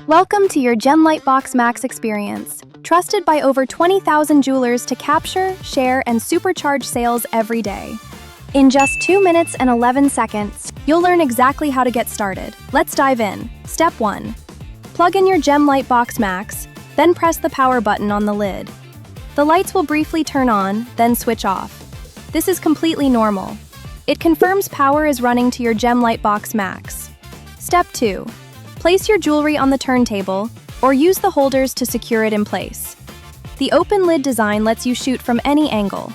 Welcome to your GemLightbox Max experience, trusted by over 20,000 jewelers to capture, share, and supercharge sales every day. In just 2 minutes and 11 seconds, you'll learn exactly how to get started. Let's dive in. Step 1. Plug in your GemLightbox Max, then press the power button on the lid. The lights will briefly turn on, then switch off. This is completely normal. It confirms power is running to your GemLightbox Max. Step 2. Place your jewelry on the turntable, or use the holders to secure it in place. The open lid design lets you shoot from any angle.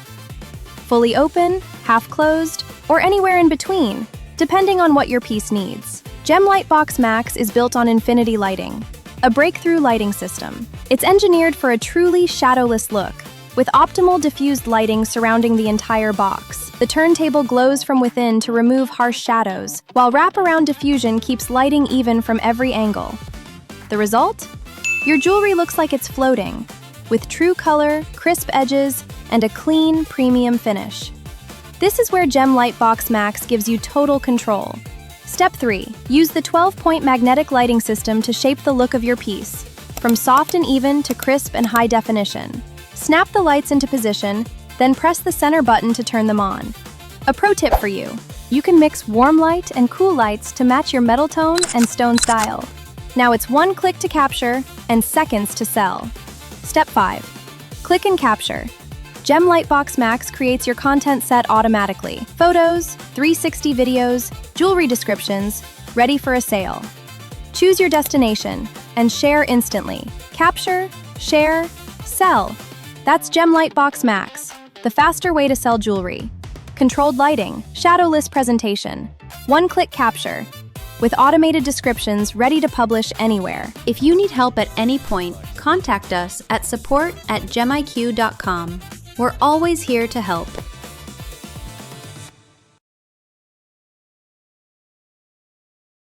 Fully open, half closed, or anywhere in between, depending on what your piece needs. GemLightbox Max is built on infinity lighting, a breakthrough lighting system. It's engineered for a truly shadowless look, with optimal diffused lighting surrounding the entire box. The turntable glows from within to remove harsh shadows, while wraparound diffusion keeps lighting even from every angle. The result? Your jewelry looks like it's floating, with true color, crisp edges, and a clean, premium finish. This is where GemLightbox Max gives you total control. Step 3. Use the 12-point magnetic lighting system to shape the look of your piece, from soft and even to crisp and high definition. Snap the lights into position, then press the center button to turn them on. A pro tip for you: you can mix warm light and cool lights to match your metal tone and stone style. Now it's 1 click to capture and seconds to sell. Step 5. Click and capture. GemLightbox Max creates your content set automatically. Photos, 360 videos, jewelry descriptions, ready for a sale. Choose your destination and share instantly. Capture, share, sell. That's GemLightbox Max, the faster way to sell jewelry. Controlled lighting, shadowless presentation, 1-click capture, with automated descriptions ready to publish anywhere. If you need help at any point, contact us at support@gemiq.com. We're always here to help.